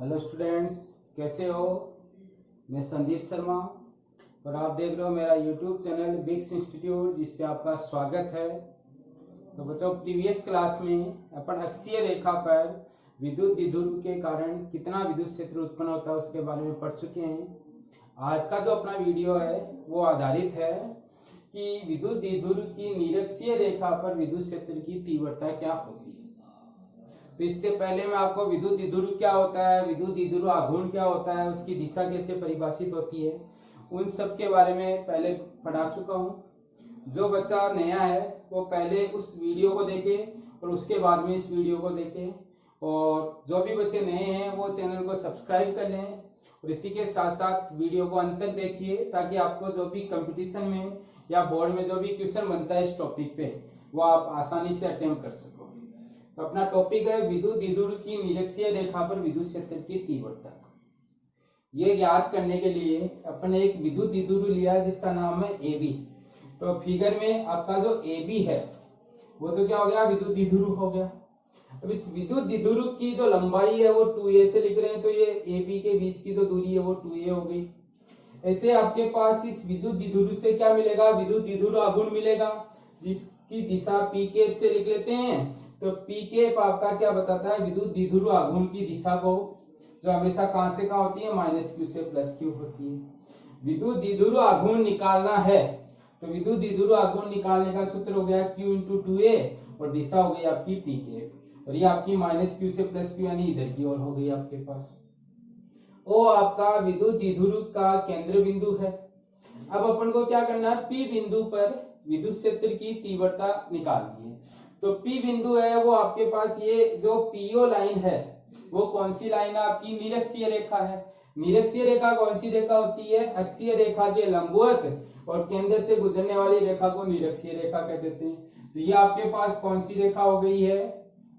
Hello students, कैसे हो। मैं संदीप शर्मा और आप देख रहे हो मेरा यूट्यूब चैनल बिग्स इंस्टीट्यूट, जिस पे आपका स्वागत है। तो बच्चों, प्रीवियस क्लास में अपन अक्षीय रेखा पर विद्युत द्विध्रुव के कारण कितना विद्युत क्षेत्र उत्पन्न होता है उसके बारे में पढ़ चुके हैं। आज का जो अपना वीडियो है वो आधारित है कि विद्युत द्विध्रुव की निरक्षीय रेखा पर विद्युत क्षेत्र की तीव्रता क्या होगी। तो इससे पहले मैं आपको विद्युत द्विध्रुव क्या होता है, विद्युत द्विध्रुव आघूर्ण क्या होता है, उसकी दिशा कैसे परिभाषित होती है, उन सब के बारे में पहले पढ़ा चुका हूँ। जो बच्चा नया है वो पहले उस वीडियो को देखे और उसके बाद में इस वीडियो को देखे, और जो भी बच्चे नए हैं वो चैनल को सब्सक्राइब कर लें और इसी के साथ साथ वीडियो को अंत तक देखिए, ताकि आपको जो भी कंपटीशन में या बोर्ड में जो भी क्वेश्चन बनता है इस टॉपिक पे वो आप आसानी से अटेम्प्ट कर सको। तो अपना टॉपिक है विद्युत द्विध्रुव की निरक्षीय रेखा पर विद्युत क्षेत्र की तीव्रता। ये ज्ञात करने के लिए अपन एक विद्युत द्विध्रुव लिया जिसका नाम है AB। तो फिगर में आपका जो AB है वो तो क्या हो गया, विद्युत द्विध्रुव हो गया। अब इस विद्युत द्विध्रुव की जो लंबाई है वो 2a से लिख रहे हैं, तो ये AB के बीच की जो दूरी है वो 2a हो गई। ऐसे आपके पास इस विद्युत द्विध्रुव से क्या मिलेगा, विद्युत द्विध्रुव आघूर्ण मिलेगा, जिसकी दिशा PK से लिख लेते हैं। तो PK आपका क्या बताता है, विद्युत द्विध्रुव आघूर्ण की दिशा को, जो हमेशा कहां से कहां होती है, -q से +q होती है। विद्युत द्विध्रुव आघूर्ण निकालना है तो विद्युत द्विध्रुव आघूर्ण निकालने का सूत्र हो गया q × 2a और दिशा हो गई आपकी PK, और ये आपकी -q से +q यानी इधर की ओर हो गई आपके पास। वो आपका विद्युत द्विध्रुव का केंद्र बिंदु है। अब अपन को क्या करना है, P बिंदु पर विद्युत क्षेत्र की तीव्रता निकालनी है। तो P बिंदु है वो आपके पास, ये जो PO लाइन है वो कौन सी लाइन है, आपकी निरक्षीय रेखा है। निरक्षीय रेखा कौन सी रेखा होती है, अक्षीय रेखा के लंबवत, और केंद्र से गुजरने वाली रेखा को निरक्षीय रेखा कह देते हैं। तो ये आपके पास कौन सी रेखा हो गई है,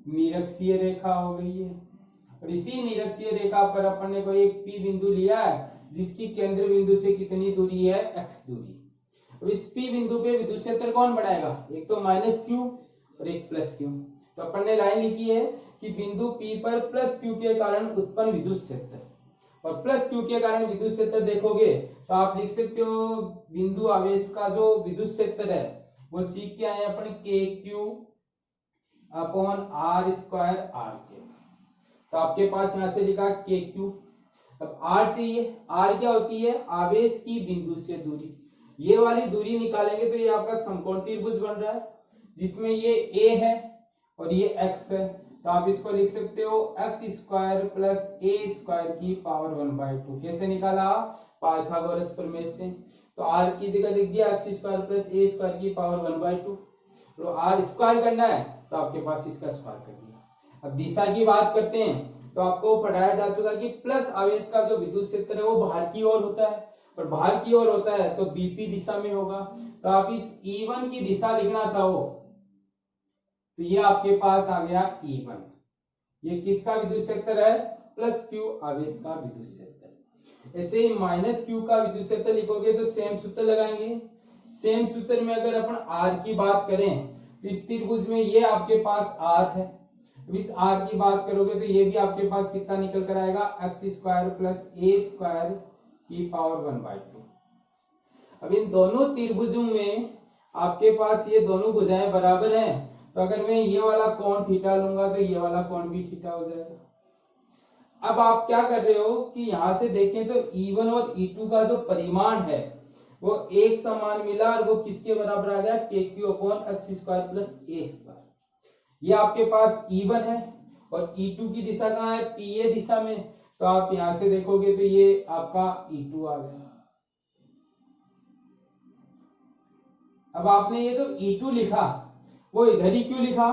निरक्षीय रेखा हो गई है। और इसी निरक्षीय रेखा पर अपन ने कोई एक P बिंदु लिया है जिसकी केंद्र बिंदु से कितनी दूरी है, x दूरी। अब इस P बिंदु पे विद्युत क्षेत्र कौन बढ़ाएगा, एक तो -q और एक +q। तो अपन ने लाइन लिखी है कि बिंदु P पर +q के कारण उत्पन्न विद्युत क्षेत्र, और +q के कारण विद्युत क्षेत्र देखोगे तो आप लिख सकते हो बिंदु आवेश का जो विद्युत क्षेत्र है वो सीख के आए अपन KQ अपॉन R²R के। तो आपके पास यहां से लिखा KQ। अब R चाहिए, R क्या होती है, आवेश की बिंदु से दूरी। ये वाली दूरी निकालेंगे तो ये आपका समकोण त्रिभुज बन रहा है, जिसमें ये A है और ये x है। तो आप इसको लिख सकते हो x² + a² की पावर 1/2। कैसे निकाला, पाइथागोरस प्रमेय से। तो r की जगह लिख दिया x² + a² की पावर 1/2। तो r² करना है तो आपके पास इसका स्क्वायर कर दिया। अब दिशा की बात करते हैं तो आपको पढ़ाया जा चुका कि प्लस आवेश का जो विद्युत क्षेत्र है वो बाहर की ओर होता है, और बाहर की ओर होता है तो BP दिशा में होगा। तो आप इस E1 की दिशा लिखना चाहो तो ये आपके पास आ गया E1। ये किसका विद्युत क्षेत्र है, +q आवेश का विद्युत क्षेत्र। ऐसे ही -q का विद्युत क्षेत्र लिखोगे तो सेम सूत्र लगाएंगे। सेम सूत्र में अगर अपन R की बात करें तो इस त्रिभुज में ये आपके पास R है। इस R की बात करोगे तो ये भी आपके पास कितना निकल कर आएगा, x² + a² की पावर 1/2। अब इन दोनों त्रिभुजों में आपके पास ये दोनों भुजाएं बराबर हैं, तो अगर मैं ये वाला कोण थीटा लूंगा तो ये वाला कोण भी थीटा हो जाएगा। अब आप क्या कर रहे हो कि यहां से देखें तो E1 और E2 का जो परिमाण है वो एक समान मिला, और वो किसके बराबर आ गया, KQ अपॉन x² + a²। ये आपके पास E1 है और E2 की दिशा कहाँ है, PA दिशा में। तो आप यहां से देखोगे तो ये आपका E2 आ गया। अब आपने ये जो E2 लिखा वो इधर ही क्यों लिखा,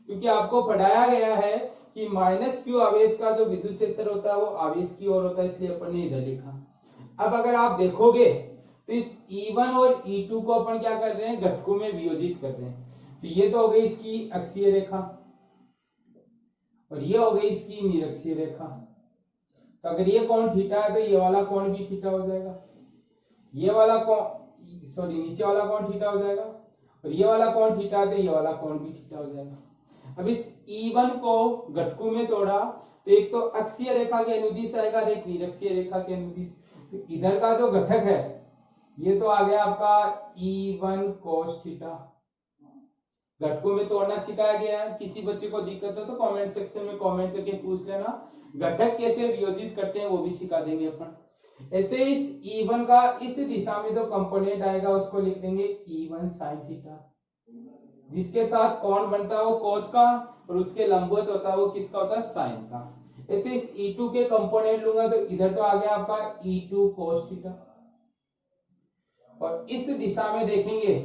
क्योंकि आपको पढ़ाया गया है कि -q आवेश का जो विद्युत क्षेत्र होता है वो आवेश की ओर होता है, इसलिए अपन ने इधर लिखा। अब अगर आप देखोगे तो इस E1 और E2 को अपन क्या कर रहे हैं, घटकों में वियोजित कर रहे हैं। तो ये तो हो गई इसकी अक्षीय रेखा और ये हो गई इसकी निरक्षीय रेखा। तो अगर ये कोण थीटा है तो ये वाला कोण भी थीटा हो जाएगा, ये वाला कोण नीचे वाला कोण थीटा हो जाएगा, और ये वाला कोण थीटा है तो ये वाला कोण भी थीटा हो जाएगा। अब इस E1 को घटकों में तोड़ा तो एक तो अक्षीय रेखा के अनुदिश आएगा और एक निरक्षीय रेखा के अनुदिश। तो इधर का जो घटक है ये तो आ गया आपका E1 cos थीटा। घटकों में तोड़ना सिखाया गया है। किसी बच्चे को दिक्कत हो तो कमेंट सेक्शन में कमेंट करके पूछ लेना। घटक कैसे वियोजित करते हैं वो भी सिखा देंगे अपन। ऐसे इस E1 का इस दिशा में जो कंपोनेंट आएगा उसको लिख देंगे E1 sin थीटा, जिसके साथ कोण बनता है वो कोस का और उसके लंबवत होता है वो किसका होता है साइन का। ऐसे इस E2 के कंपोनेंट लूंगा तो इधर तो आ गया आपका E2 cos थीटा और इस दिशा में देखेंगे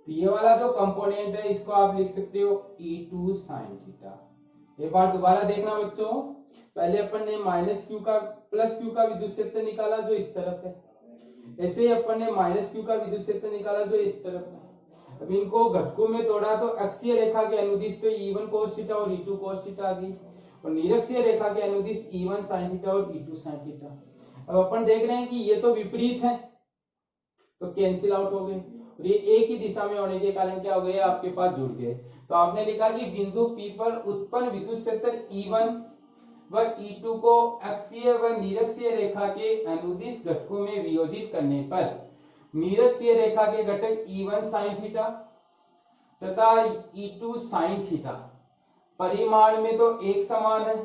तो ये वाला जो कंपोनेंट है इसको आप लिख सकते हो E2 sin थीटा। एक बार दोबारा देखना बच्चों, पहले अपन ने माइनस क्यू का प्लस क्यू का विद्युत क्षेत्र निकाला जो इस तरफ है, ऐसे ही अपन ने माइनस क्यू का विद्युत क्षेत्र निकाला जो इस तरफ है। अब इनको घटकों में तोड़ा तो अक्षीय रेखा के अनुदिश तो E1 cos थीटा और E2 cos थीटा आ गई और निरक्षीय रेखा के अनुदिश E1 sin थीटा और E2 sin थीटा। अब अपन देख रहे हैं कि ये तो विपरीत है तो कैंसिल आउट हो गए और ये एक ही दिशा में होने के कारण क्या हो गए आपके पास जुड़ गए। तो आपने लिखा कि बिंदु P पर उत्पन्न विद्युत क्षेत्र E1 व E2 को अक्षीय व निरक्षीय रेखा के अनुदिश घटकों में वियोजित करने पर निरक्षीय रेखा के घटक E1 sin थीटा तथा E2 sin थीटा परिमाण में तो एक समान है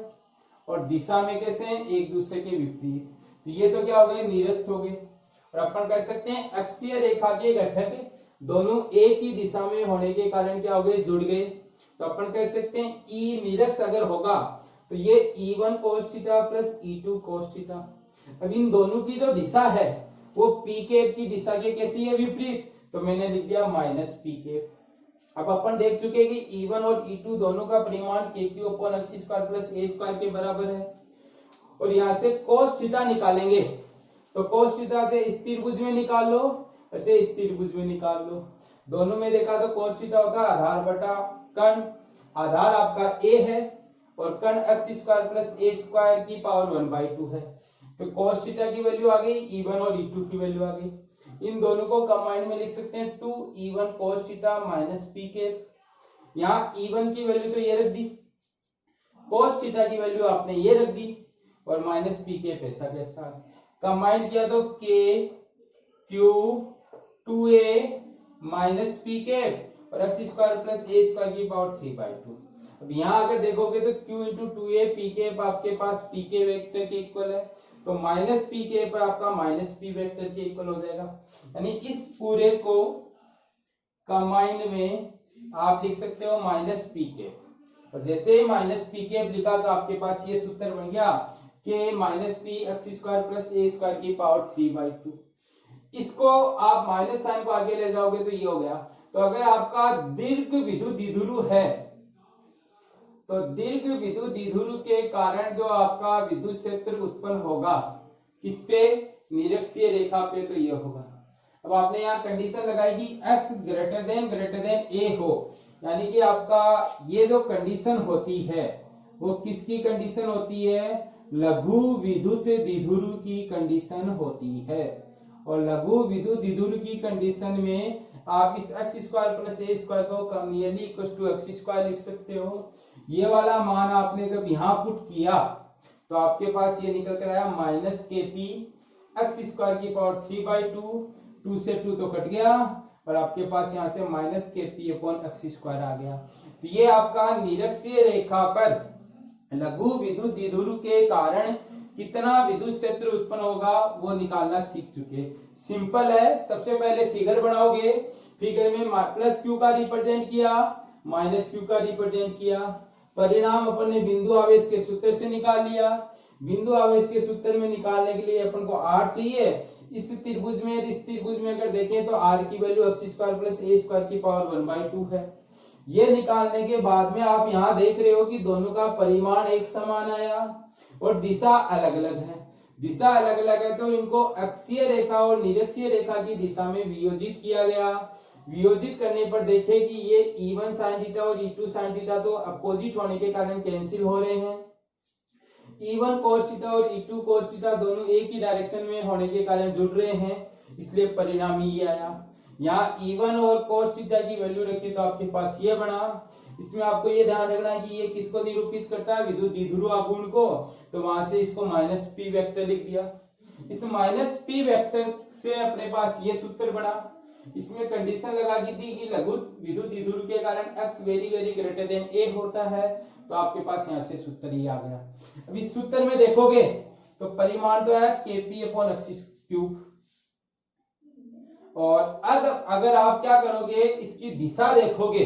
और दिशा में कैसे हैं एक दूसरे के विपरीत। तो ये तो क्या हो गए निरस्त हो गए और अपन कह सकते हैं अक्षीय रेखा के घटक दोनों एक ही दिशा में होने के कारण क्या हो गए जुड़ गए। तो अपन कह सकते हैं E निरक्ष अगर होगा तो ये E1 cos theta plus E2 cos theta. अब इन दोनों की जो दिशा है वो P कैप की दिशा के कैसी है विपरीत, तो मैंने लिख दिया माइनस P कैप। अब अपन देख चुके कि E1 और E2 दोनों का परिमाण KQ upon x square plus a square के बराबर है और यहाँ से cos थीटा निकालेंगे तो cos थीटा से स्थिरभुज में निकाल लो, अच्छा स्थिरभुज में निकाल लो। दोनों में देखा तो cos थीटा होता है आधार बटा कर्ण, आधार आपका a है और कर्ण x square plus a square की पावर 1/2 है। तो cos थीटा की वैल्यू आ गई, E1 और E2 की वैल्यू आ गई। इन दोनों को कंबाइंड में लिख सकते हैं 2E1 cos theta minus P cap. यहाँ E1 की वैल्यू तो ये रख दी, cos थीटा की वैल्यू आपने ये रख दी और माइनस P कैप ऐसा कैसा कंबाइंड किया तो K Q 2A minus P cap और x square plus a square की पावर 3/2। अब यहाँ अगर देखोगे तो Q into 2A P cap आपके पास P के वेक्टर के इक्वल है तो माइनस P कैप आपका माइनस P वेक्टर के इक्वल हो जाएगा। यानी इस पूरे को कंबाइंड में आप लिख सकते हो माइनस P कैप और जैसे ही माइनस P कैप लिखा तो आपके पास ये सूत्र बन गया कि minus P x square plus a square की पावर 3/2। इसको आप माइनस साइन को आगे ले जाओगे तो ये हो गया। तो अगर आपका दीर्घ विद्युत द्विध्रुव है तो दीर्घ विद्युत द्विध्रुव के कारण जो आपका विद्युत क्षेत्र उत्पन्न होगा किस पे निरक्षीय रेखा पे, तो ये होगा। अब आपने यहाँ कंडीशन लगाई कि x ग्रेटर देन a हो, यानी कि आपका ये जो कंडीशन होती है वो किसकी कंडीशन होती है, लघु विद्युत द्विध्रुव की कंडीशन होती है। और लघु विद्युत द्विध्रुव की कंडीशन में आप इस x square plus a square को nearly equal to x square लिख सकते हो। ये वाला मान आपने जब यहाँ पुट किया तो आपके पास ये निकल कर आया माइनस KP x स्क्वायर की पावर 3/2, 2 से 2 तो कट गया और आपके पास यहाँ से minus KP upon x square आ गया। तो ये आपका निरक्षीय रेखा पर लघु विद्युत द्विध्रुव के कारण कितना विद्युत क्षेत्र उत्पन्न होगा वो निकालना सीख चुके। सिंपल है, सबसे पहले फिगर बनाओगे, फिगर में प्लस क्यू का रिप्रेजेंट किया माइनस क्यू का रिप्रेजेंट किया, परिणाम अपन ने बिंदु आवेश के सूत्र से निकाल लिया। बिंदु आवेश के सूत्र में निकालने के लिए अपन को r चाहिए। इस त्रिभुज में इस त्रिभुज में अगर देखें तो r की value x square plus a square की पावर 1/2 है। ये निकालने के बाद में आप यहाँ देख रहे हो कि दोनों का परिमाण एक समान आया और दिशा अलग अलग है। दिशा अलग अलग है तो इनको अक्षीय रेखा और निरक्षीय रेखा की दिशा में वियोजित किया गया। वियोजित करने पर देखे कि ये E1 sin थीटा और E2 sin थीटा तो अपोजिट होने के कारण कैंसिल हो रहे हैं। E1 cos थीटा और E2 cos थीटा दोनों एक ही डायरेक्शन में होने के कारण जुड़ रहे हैं, इसलिए परिणाम ये आया। यहाँ E1 और cos थीटा की वैल्यू रखी तो आपके पास ये बना। इसमें आपको ये ध्यान रखना है कि ये किसको निरूपित करता है, विद्युत द्विध्रुव आघूर्ण को, तो वहां से इसको माइनस p वेक्टर लिख दिया। इस माइनस p वेक्टर से अपने पास ये सूत्र बना। इसमें कंडीशन लगा दी थी कि लघु विद्युत द्विध्रुव के कारण x very very greater than a होता है, तो आपके पास यहाँ से सूत्र ही आ गया। अब इस सूत्र में देखोगे तो परिमाण तो है kp/x³, और अगर आप क्या करोगे, इसकी दिशा देखोगे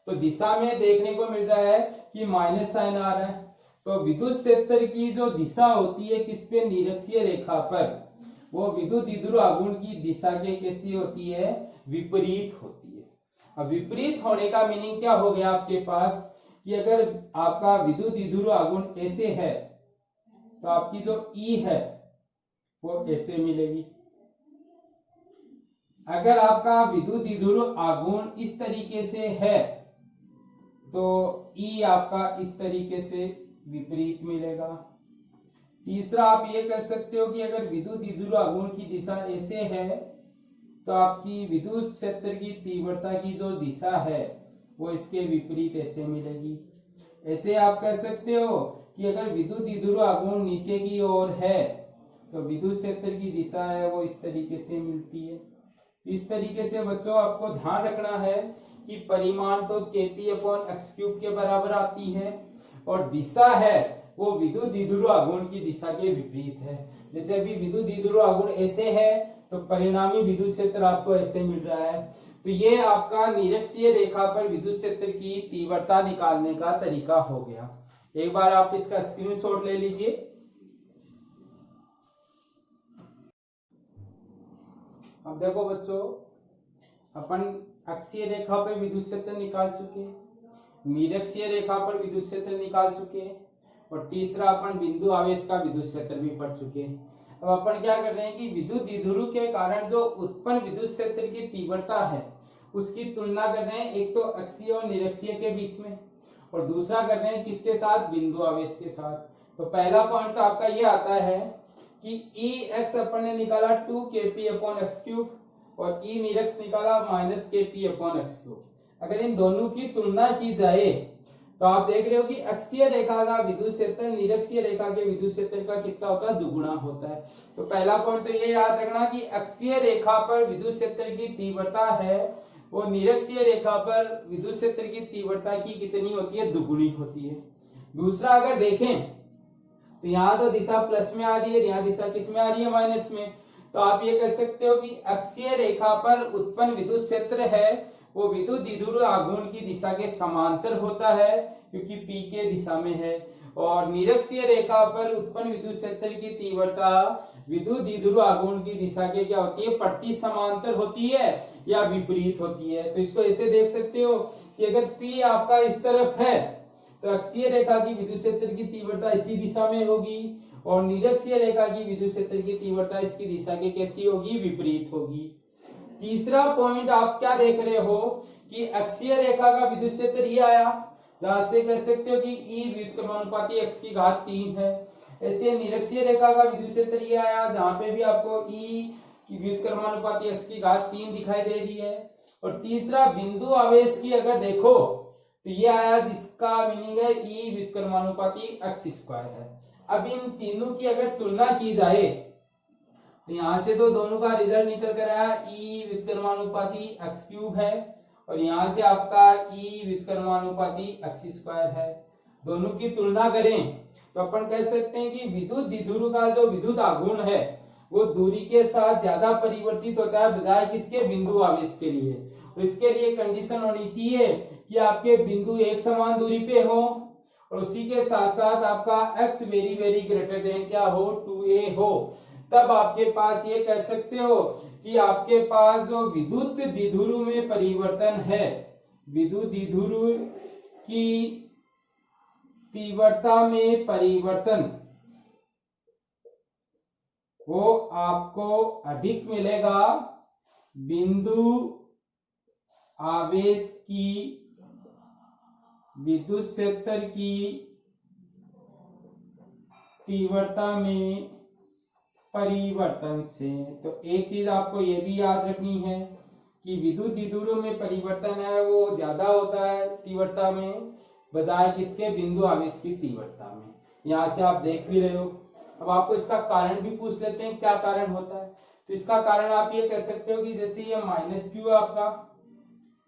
तो दिशा में देखने को मिल रहा है कि माइनस साइन आ रहा है। तो विद्युत क्षेत्र की जो दिशा होती है किस पे, निरक्षीय रेखा पर, वो विद्युत द्विध्रुव आघूर्ण की दिशा के कैसी होती है, विपरीत होती है। अब विपरीत होने का मीनिंग क्या हो गया आपके पास कि अगर आपका विद्युत द्विध्रुव आघूर्ण ऐसे है तो आपकी जो E है वो ऐसे मिलेगी। अगर आपका विद्युत द्विध्रुव आघूर्ण इस तरीके से है तो E आपका इस तरीके से विपरीत मिलेगा। तीसरा आप ये कह सकते हो कि अगर विद्युत द्विध्रुव आघूर्ण की दिशा ऐसे है तो आपकी विद्युत क्षेत्र की तीव्रता की जो दिशा है वो इसके विपरीत ऐसे मिलेगी। ऐसे आप कह सकते हो कि अगर विद्युत द्विध्रुव आघूर्ण नीचे की ओर है तो विद्युत क्षेत्र की दिशा है वो इस तरीके से मिलती है। इस तरीके से बच्चों आपको ध्यान रखना है कि परिमाण तो kp/x³ के बराबर आती है और दिशा है वो विद्युत द्विध्रुव आघूर्ण की दिशा के विपरीत है। जैसे अभी विद्युत द्विध्रुव आघूर्ण ऐसे है तो परिणामी विद्युत क्षेत्र आपको ऐसे मिल रहा है। तो ये आपका निरक्षीय रेखा पर विद्युत क्षेत्र की तीव्रता निकालने का तरीका हो गया। एक बार आप इसका स्क्रीनशॉट ले लीजिए। अब देखो बच्चों, अपन अक्षीय रेखा पर विद्युत क्षेत्र निकाल चुके, निरक्षीय रेखा पर विद्युत क्षेत्र निकाल चुके, और तीसरा अपन बिंदु आवेश का विद्युत क्षेत्र भी पढ़ चुके। अब अपन क्या कर रहे हैं कि विद्युत द्विध्रुव के कारण जो उत्पन्न विद्युत क्षेत्र की तीव्रता है उसकी तुलना कर रहे हैं, एक तो अक्षीय और निरक्षीय के बीच में, और दूसरा कर रहे हैं किसके साथ, बिंदु आवेश के साथ। तो पहला पॉइंट तो आपका ये आता है कि Ex अपन ने निकाला 2kp/x³ और E निरक्ष निकाला -kp/x³। अगर इन दोनों की तुलना की जाए तो आप देख रहे हो कि अक्षीय रेखा का विद्युत क्षेत्र निरक्षीय रेखा के विद्युत क्षेत्र का कितना होता है, दुगुना होता है। तो पहला पॉइंट तो ये याद रखना कि अक्षीय रेखा पर विद्युत क्षेत्र की तीव्रता है वो निरक्षीय रेखा पर विद्युत क्षेत्र की तीव्रता की कितनी होती है, दुगुनी होती है। दूसरा अगर देखें तो यहाँ तो दिशा प्लस में आ रही है, यहाँ दिशा किस में आ रही है, माइनस में। तो आप ये कह सकते हो कि अक्षीय रेखा पर उत्पन्न विद्युत क्षेत्र है वो विद्युत द्विध्रुव आघूर्ण की दिशा के समांतर होता है क्योंकि P के दिशा में है, और निरक्षीय रेखा पर उत्पन्न विद्युत क्षेत्र की तीव्रता विद्युत द्विध्रुव आघूर्ण की दिशा के क्या होती है, प्रति समांतर होती है या विपरीत होती है। तो इसको ऐसे देख सकते हो कि अगर P आपका इस तरफ है तो अक्षीय रेखा की विद्युत क्षेत्र की तीव्रता इसी दिशा में होगी, और निरक्षीय रेखा की विद्युत क्षेत्र की तीव्रता इसकी दिशा के कैसी होगी, विपरीत होगी। तीसरा पॉइंट आप क्या देख रहे हो कि अक्षीय रेखा का विद्युत क्षेत्र ये आया, जहां से कह सकते हो कि E व्युत्क्रमानुपाती x3 है। ऐसे निरक्षीय रेखा का विद्युत क्षेत्र ये आया जहां पे भी आपको E की व्युत्क्रमानुपाती x3 दिखाई दे रही है। और तीसरा बिंदु आवेश की अगर देखो तो ये आया जिसका मीनिंग है E व्युत्क्रमानुपाती x² है। अब इन तीनों की अगर तुलना की जाए तो यहाँ से तो दोनों का रिजल्ट निकल कर आया E व्युत्क्रमानुपाती x³ है, और यहाँ से आपका E व्युत्क्रमानुपाती x² है। दोनों की तुलना करें तो अपन कह सकते हैं कि विद्युत द्विध्रुव का जो विद्युत आघूर्ण है वो दूरी के साथ ज्यादा परिवर्तित होता है बजाय किसके, बिंदु आवेश के लिए। तो इसके लिए कंडीशन होनी चाहिए कि आपके बिंदु एक समान दूरी पे हो और उसी के साथ साथ आपका x very very greater than क्या हो, 2a हो। तब आपके पास ये कह सकते हो कि आपके पास जो विद्युत द्विध्रुव में परिवर्तन है, विद्युत द्विध्रुव की तीव्रता में परिवर्तन वो आपको अधिक मिलेगा बिंदु आवेश की विद्युत क्षेत्र की तीव्रता में परिवर्तन से। तो एक चीज आपको ये भी याद रखनी है कि विद्युत द्विध्रुव में परिवर्तन है वो ज्यादा होता है तीव्रता में बजाय किसके, बिंदु आवेश की तीव्रता में। यहाँ से आप देख भी रहे हो। अब आपको इसका कारण भी पूछ लेते हैं, क्या कारण होता है। तो इसका कारण आप ये कह सकते हो कि जैसे ये माइनस क्यू है आपका,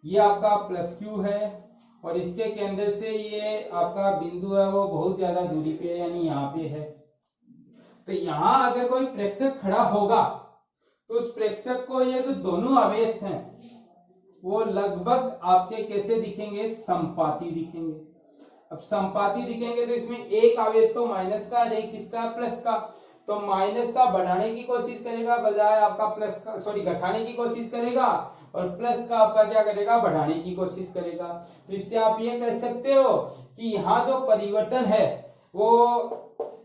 ये आपका प्लस क्यू है, और इसके केंद्र से ये आपका बिंदु है वो बहुत ज्यादा दूरी पे है, यानी यहाँ पे है। तो यहाँ अगर कोई प्रेक्षक खड़ा होगा तो उस प्रेक्षक को ये जो दोनों आवेश हैं वो लगभग आपके कैसे दिखेंगे, संपाती दिखेंगे। अब संपाती दिखेंगे तो इसमें एक आवेश तो माइनस का और एक किसका, प्लस का। तो माइनस का बढ़ाने की कोशिश करेगा बजाय आपका प्लस का, सॉरी घटाने की कोशिश करेगा, और प्लस का आपका क्या करेगा, बढ़ाने की कोशिश करेगा। तो इससे आप ये कह सकते हो कि यहाँ जो परिवर्तन है वो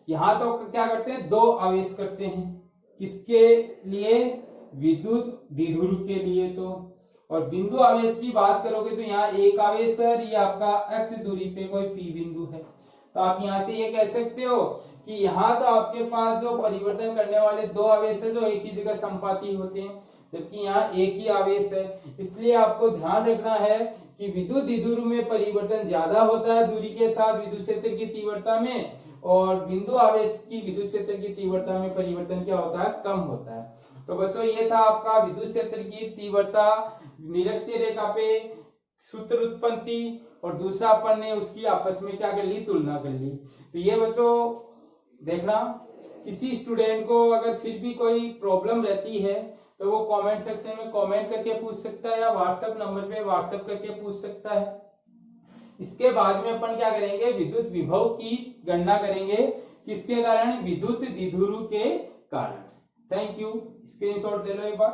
यहाँ तो क्या करते हैं, दो आवेश करते हैं। किसके लिए, विद्युत द्विध्रुव के लिए। तो और बिंदु आवेश की बात करोगे तो यहाँ एक आवेश है, ये आपका x दूरी पे कोई p बिंदु है। तो आप यहाँ से ये कह सकते हो कि यहाँ तो आपके पास जो परिवर्तन करने वाले दो आवेश है जो एक ही जगह संपाती होते हैं, जबकि यहाँ एक ही आवेश है। इसलिए आपको ध्यान रखना है कि विद्युत द्विध्रुव में परिवर्तन ज्यादा होता है दूरी के साथ विद्युत क्षेत्र की तीव्रता में, और बिंदु आवेश की विद्युत क्षेत्र की तीव्रता में परिवर्तन क्या होता है, कम होता है। तो बच्चों ये था आपका विद्युत क्षेत्र की तीव्रता, निरक्षीय रेखा पे सूत्र उत्पत्ति, और दूसरा अपन ने उसकी आपस में क्या कर ली, तुलना कर ली। तो ये बच्चों देखना, किसी स्टूडेंट को अगर फिर भी कोई प्रॉब्लम रहती है तो वो कमेंट सेक्शन में कमेंट करके पूछ सकता है, या व्हाट्सएप नंबर पे व्हाट्सएप करके पूछ सकता है। इसके बाद में अपन क्या करेंगे, विद्युत विभव की गणना करेंगे। किसके कारण, विद्युत द्विध्रुव के कारण। Thank you. स्क्रीनशॉट ले लो एक बार।